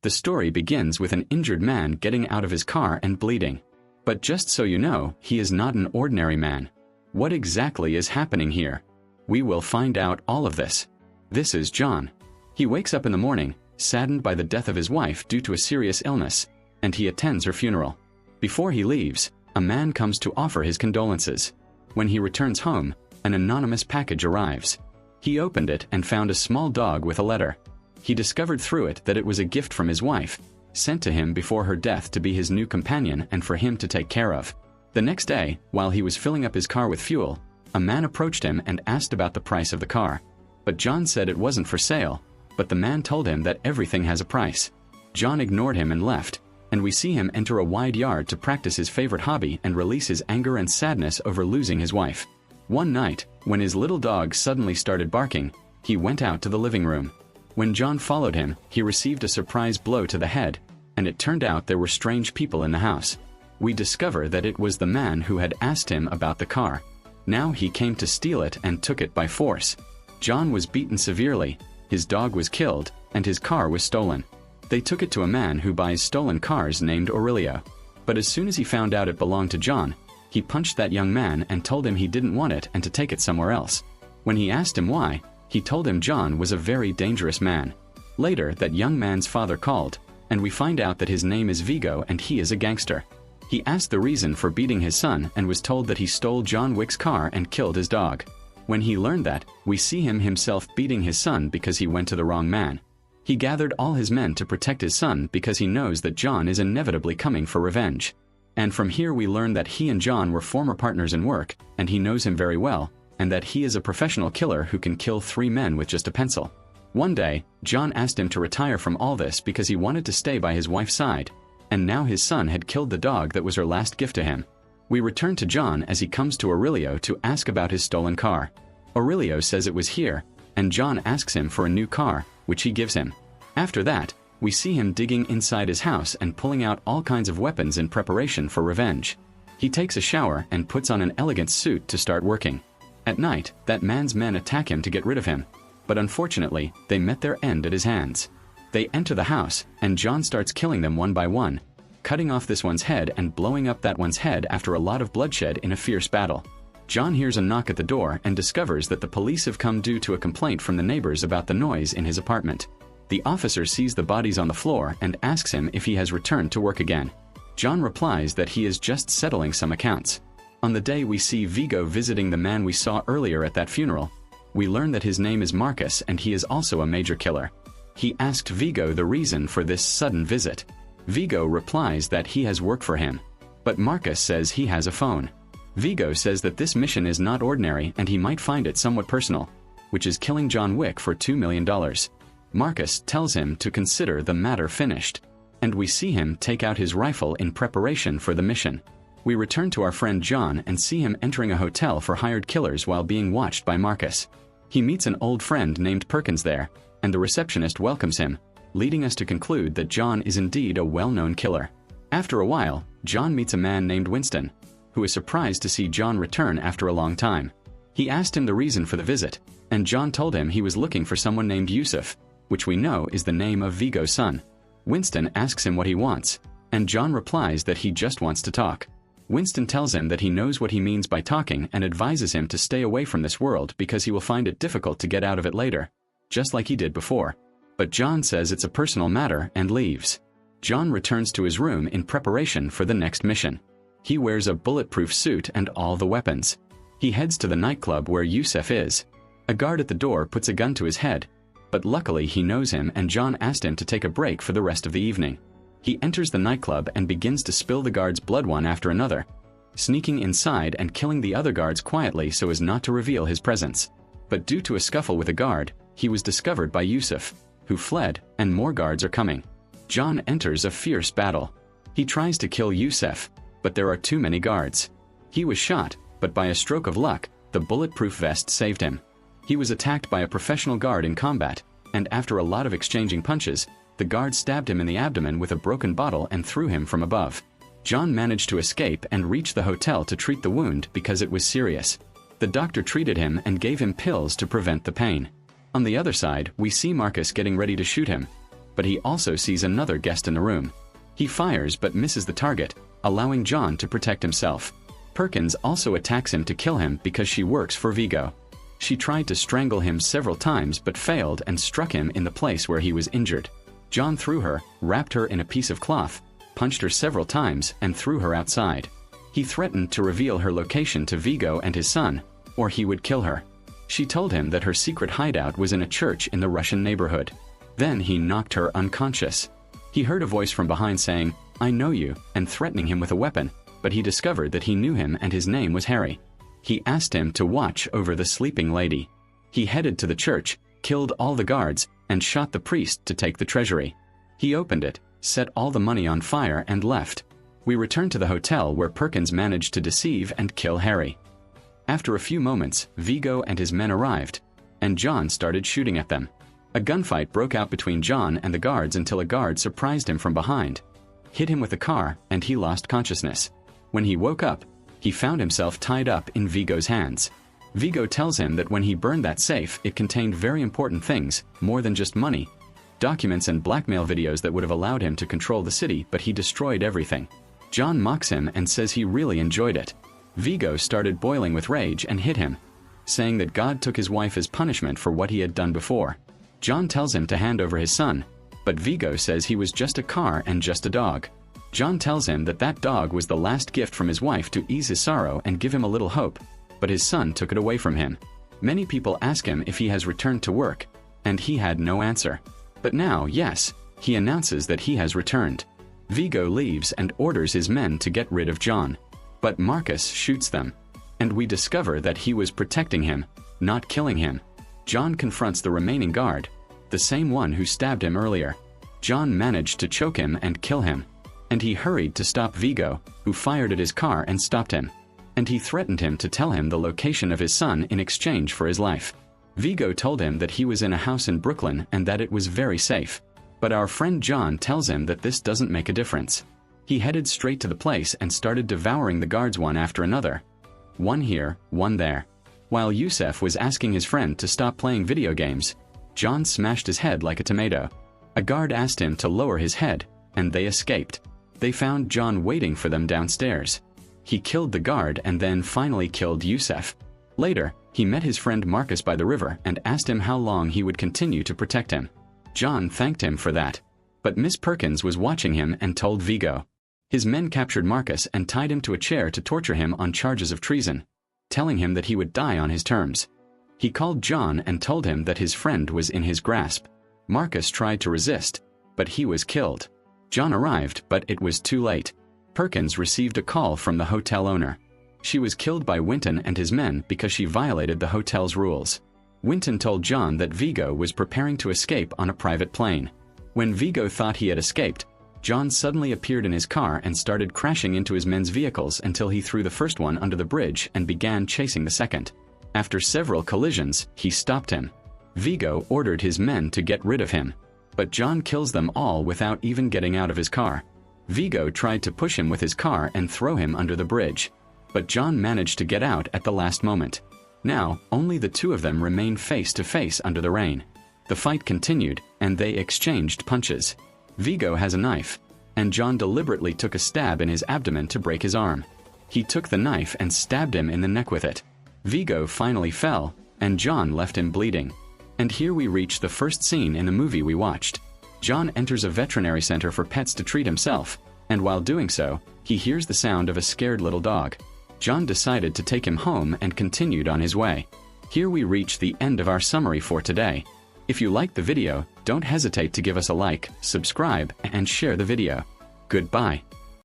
The story begins with an injured man getting out of his car and bleeding. But just so you know, he is not an ordinary man. What exactly is happening here? We will find out all of this. This is John. He wakes up in the morning, saddened by the death of his wife due to a serious illness, and he attends her funeral. Before he leaves, a man comes to offer his condolences. When he returns home, an anonymous package arrives. He opened it and found a small dog with a letter. He discovered through it that it was a gift from his wife, sent to him before her death to be his new companion and for him to take care of. The next day, while he was filling up his car with fuel, a man approached him and asked about the price of the car. But John said it wasn't for sale, but the man told him that everything has a price. John ignored him and left, and we see him enter a wide yard to practice his favorite hobby and release his anger and sadness over losing his wife. One night, when his little dog suddenly started barking, he went out to the living room. When John followed him, he received a surprise blow to the head, and it turned out there were strange people in the house. We discover that it was the man who had asked him about the car. Now he came to steal it and took it by force. John was beaten severely, his dog was killed, and his car was stolen. They took it to a man who buys stolen cars named Aurelio. But as soon as he found out it belonged to John, he punched that young man and told him he didn't want it and to take it somewhere else. When he asked him why, he told him John was a very dangerous man. Later, that young man's father called, and we find out that his name is Vigo and he is a gangster. He asked the reason for beating his son and was told that he stole John Wick's car and killed his dog. When he learned that, we see him himself beating his son because he went to the wrong man. He gathered all his men to protect his son because he knows that John is inevitably coming for revenge. And from here we learn that he and John were former partners in work, and he knows him very well, and that he is a professional killer who can kill 3 men with just a pencil. One day, John asked him to retire from all this because he wanted to stay by his wife's side, and now his son had killed the dog that was her last gift to him. We return to John as he comes to Aurelio to ask about his stolen car. Aurelio says it was here, and John asks him for a new car, which he gives him. After that, we see him digging inside his house and pulling out all kinds of weapons in preparation for revenge. He takes a shower and puts on an elegant suit to start working. At night, that man's men attack him to get rid of him, but unfortunately, they met their end at his hands. They enter the house, and John starts killing them one by one, cutting off this one's head and blowing up that one's head after a lot of bloodshed in a fierce battle. John hears a knock at the door and discovers that the police have come due to a complaint from the neighbors about the noise in his apartment. The officer sees the bodies on the floor and asks him if he has returned to work again. John replies that he is just settling some accounts. On the day we see Vigo visiting the man we saw earlier at that funeral, we learn that his name is Marcus and he is also a major killer. He asked Vigo the reason for this sudden visit. Vigo replies that he has work for him, but Marcus says he has a phone. Vigo says that this mission is not ordinary and he might find it somewhat personal, which is killing John Wick for $2 million. Marcus tells him to consider the matter finished, and we see him take out his rifle in preparation for the mission. We return to our friend John and see him entering a hotel for hired killers while being watched by Marcus. He meets an old friend named Perkins there, and the receptionist welcomes him, leading us to conclude that John is indeed a well-known killer. After a while, John meets a man named Winston, who is surprised to see John return after a long time. He asked him the reason for the visit, and John told him he was looking for someone named Yusuf, which we know is the name of Vigo's son. Winston asks him what he wants, and John replies that he just wants to talk. Winston tells him that he knows what he means by talking and advises him to stay away from this world because he will find it difficult to get out of it later, just like he did before. But John says it's a personal matter and leaves. John returns to his room in preparation for the next mission. He wears a bulletproof suit and all the weapons. He heads to the nightclub where Yusuf is. A guard at the door puts a gun to his head, but luckily he knows him and John asked him to take a break for the rest of the evening. He enters the nightclub and begins to spill the guard's blood one after another, sneaking inside and killing the other guards quietly so as not to reveal his presence. But due to a scuffle with a guard, he was discovered by Yusuf, who fled, and more guards are coming. John enters a fierce battle. He tries to kill Yusuf, but there are too many guards. He was shot, but by a stroke of luck, the bulletproof vest saved him. He was attacked by a professional guard in combat, and after a lot of exchanging punches, the guard stabbed him in the abdomen with a broken bottle and threw him from above. John managed to escape and reach the hotel to treat the wound because it was serious. The doctor treated him and gave him pills to prevent the pain. On the other side, we see Marcus getting ready to shoot him, but he also sees another guest in the room. He fires but misses the target, allowing John to protect himself. Perkins also attacks him to kill him because she works for Vigo. She tried to strangle him several times but failed and struck him in the place where he was injured. John threw her, wrapped her in a piece of cloth, punched her several times, and threw her outside. He threatened to reveal her location to Vigo and his son, or he would kill her. She told him that her secret hideout was in a church in the Russian neighborhood. Then he knocked her unconscious. He heard a voice from behind saying, "I know you," and threatening him with a weapon, but he discovered that he knew him and his name was Harry. He asked him to watch over the sleeping lady. He headed to the church, killed all the guards, and shot the priest to take the treasury. He opened it, set all the money on fire, and left. We returned to the hotel where Perkins managed to deceive and kill Harry. After a few moments, Vigo and his men arrived, and John started shooting at them. A gunfight broke out between John and the guards until a guard surprised him from behind, hit him with a car, and he lost consciousness. When he woke up, he found himself tied up in Vigo's hands. Vigo tells him that when he burned that safe, it contained very important things, more than just money, documents and blackmail videos that would have allowed him to control the city, but he destroyed everything. John mocks him and says he really enjoyed it. Vigo started boiling with rage and hit him, saying that God took his wife as punishment for what he had done before. John tells him to hand over his son, but Vigo says he was just a car and just a dog. John tells him that that dog was the last gift from his wife to ease his sorrow and give him a little hope, but his son took it away from him. Many people ask him if he has returned to work, and he had no answer. But now, yes, he announces that he has returned. Vigo leaves and orders his men to get rid of John. But Marcus shoots them, and we discover that he was protecting him, not killing him. John confronts the remaining guard, the same one who stabbed him earlier. John managed to choke him and kill him, and he hurried to stop Vigo, who fired at his car and stopped him. And he threatened him to tell him the location of his son in exchange for his life. Vigo told him that he was in a house in Brooklyn and that it was very safe. But our friend John tells him that this doesn't make a difference. He headed straight to the place and started devouring the guards one after another. One here, one there. While Yusef was asking his friend to stop playing video games, John smashed his head like a tomato. A guard asked him to lower his head, and they escaped. They found John waiting for them downstairs. He killed the guard and then finally killed Yusef. Later, he met his friend Marcus by the river and asked him how long he would continue to protect him. John thanked him for that. But Miss Perkins was watching him and told Vigo. His men captured Marcus and tied him to a chair to torture him on charges of treason, telling him that he would die on his terms. He called John and told him that his friend was in his grasp. Marcus tried to resist, but he was killed. John arrived, but it was too late. Perkins received a call from the hotel owner. She was killed by Winton and his men because she violated the hotel's rules. Winton told John that Vigo was preparing to escape on a private plane. When Vigo thought he had escaped, John suddenly appeared in his car and started crashing into his men's vehicles until he threw the first one under the bridge and began chasing the second. After several collisions, he stopped him. Vigo ordered his men to get rid of him, but John kills them all without even getting out of his car. Vigo tried to push him with his car and throw him under the bridge, but John managed to get out at the last moment. Now, only the two of them remain face to face under the rain. The fight continued, and they exchanged punches. Vigo has a knife, and John deliberately took a stab in his abdomen to break his arm. He took the knife and stabbed him in the neck with it. Vigo finally fell, and John left him bleeding. And here we reach the first scene in the movie we watched. John enters a veterinary center for pets to treat himself, and while doing so, he hears the sound of a scared little dog. John decided to take him home and continued on his way. Here we reach the end of our summary for today. If you liked the video, don't hesitate to give us a like, subscribe, and share the video. Goodbye.